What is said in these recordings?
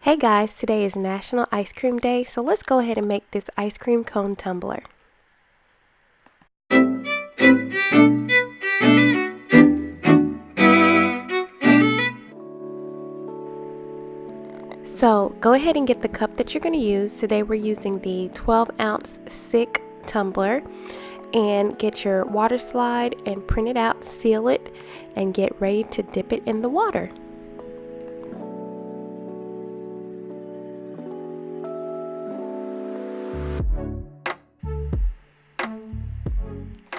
Hey guys, today is National Ice Cream Day, so let's go ahead and make this ice cream cone tumbler. So go ahead and get the cup that you're going to use. Today we're using the 12-ounce SICK tumbler, and get your water slide and print it out, seal it, and get ready to dip it in the water.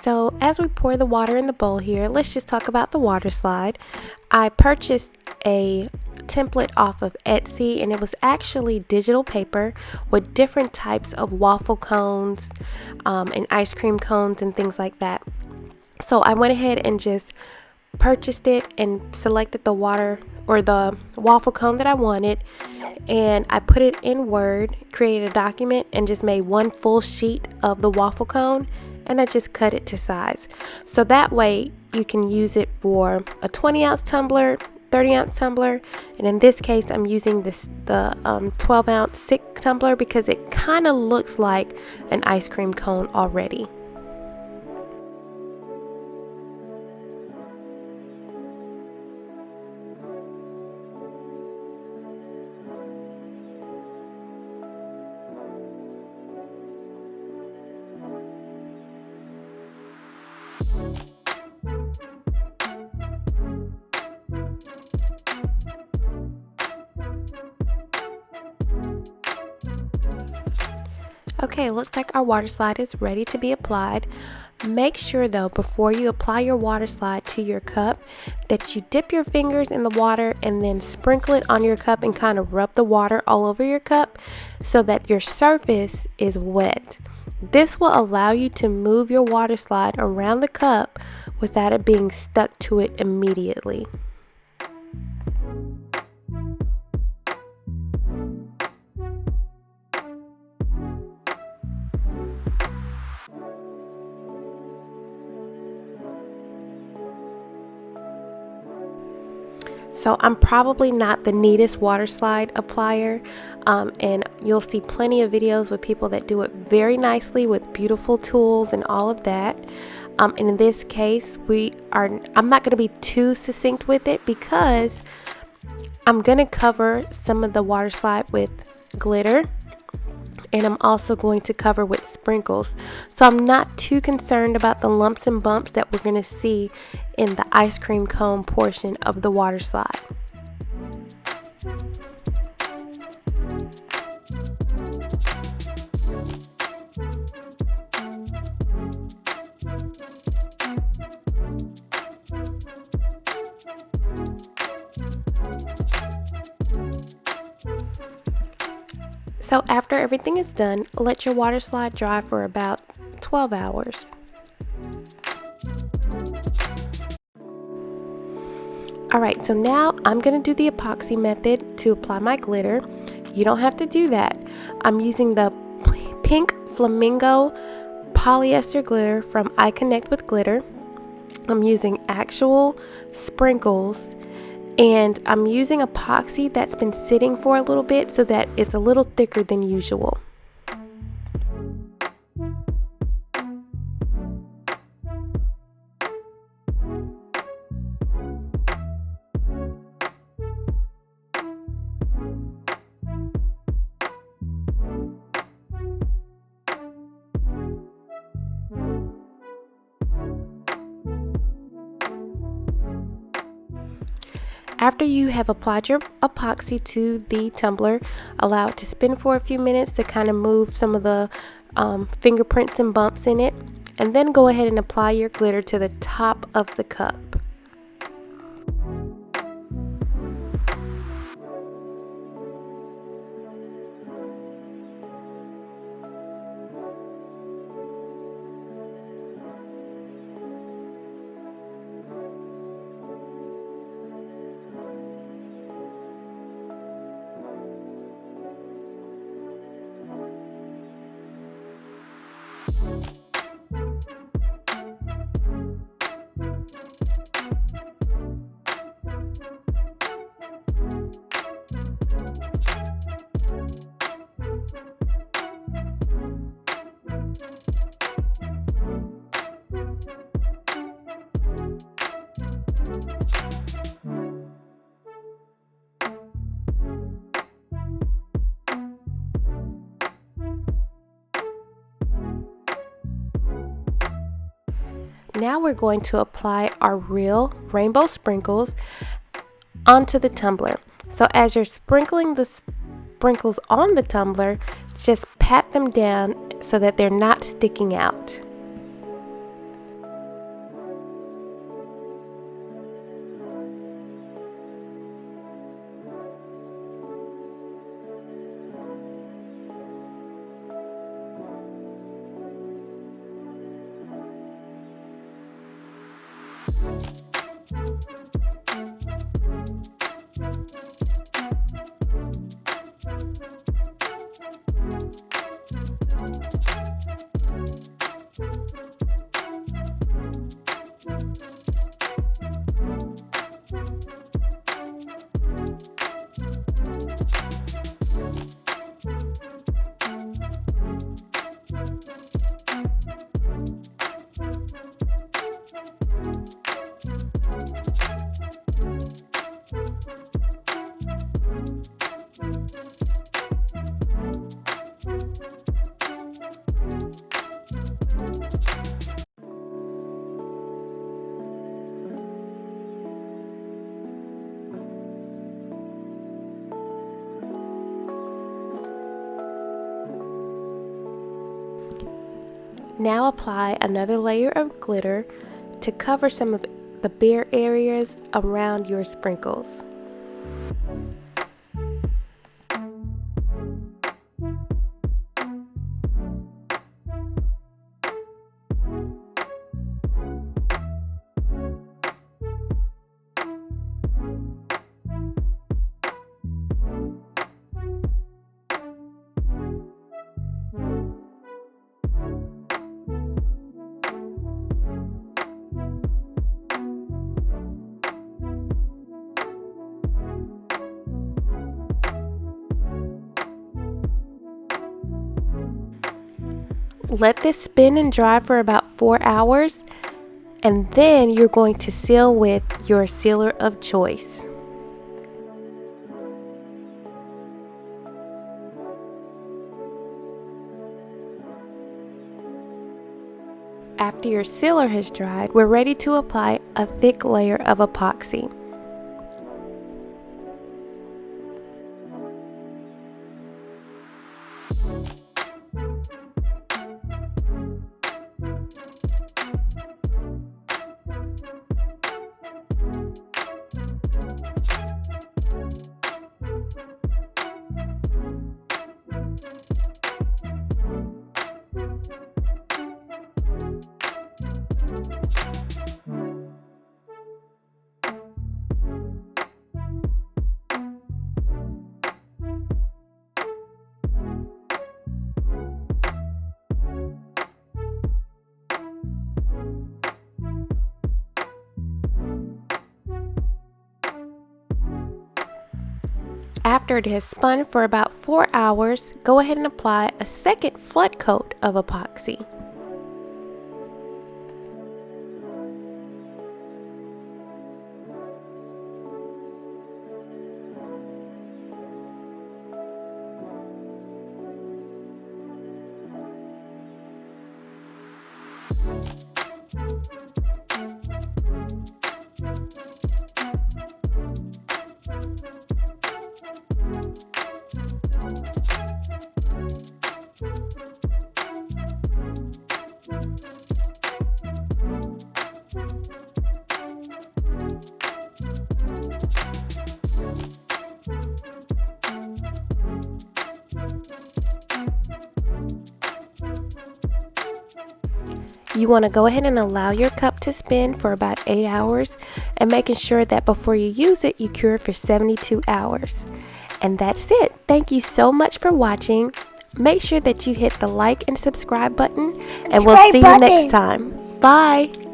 So as we pour the water in the bowl here, let's just talk about the water slide. I purchased a template off of Etsy, and it was actually digital paper with different types of waffle cones and ice cream cones and things like that. So I went ahead and just purchased it and selected the water or the waffle cone that I wanted, and I put it in Word, created a document, and just made one full sheet of the waffle cone, and I just cut it to size. So that way you can use it for a 20-ounce tumbler, 30-ounce tumbler, and in this case I'm using the 12-ounce SICK tumbler because it kind of looks like an ice cream cone already. Okay, looks like our water slide is ready to be applied. Make sure though, before you apply your water slide to your cup, that you dip your fingers in the water and then sprinkle it on your cup and kind of rub the water all over your cup so that your surface is wet. This will allow you to move your water slide around the cup without it being stuck to it immediately. So I'm probably not the neatest water slide applier, and you'll see plenty of videos with people that do it very nicely with beautiful tools and all of that. And in this case, I'm not going to be too succinct with it because I'm going to cover some of the water slide with glitter, and I'm also going to cover with sprinkles. So I'm not too concerned about the lumps and bumps that we're going to see in the ice cream cone portion of the water slide. So after everything is done, let your water slide dry for about 12 hours. Alright, so now I'm going to do the epoxy method to apply my glitter. You don't have to do that. I'm using the pink flamingo polyester glitter from iConnect with Glitter. I'm using actual sprinkles, and I'm using epoxy that's been sitting for a little bit so that it's a little thicker than usual. After you have applied your epoxy to the tumbler, allow it to spin for a few minutes to kind of move some of the fingerprints and bumps in it, and then go ahead and apply your glitter to the top of the cup. Now we're going to apply our real rainbow sprinkles onto the tumbler. So as you're sprinkling the sprinkles on the tumbler, just pat them down so that they're not sticking out. Now apply another layer of glitter to cover some of the bare areas around your sprinkles. Let this spin and dry for about 4 hours, and then you're going to seal with your sealer of choice. After your sealer has dried, we're ready to apply a thick layer of epoxy. After it has spun for about 4 hours, go ahead and apply a second flood coat of epoxy. You want to go ahead and allow your cup to spin for about 8 hours and making sure that before you use it, you cure it for 72 hours. And that's it. Thank you so much for watching. Make sure that you hit the like and subscribe button, and we'll see you next time. Bye.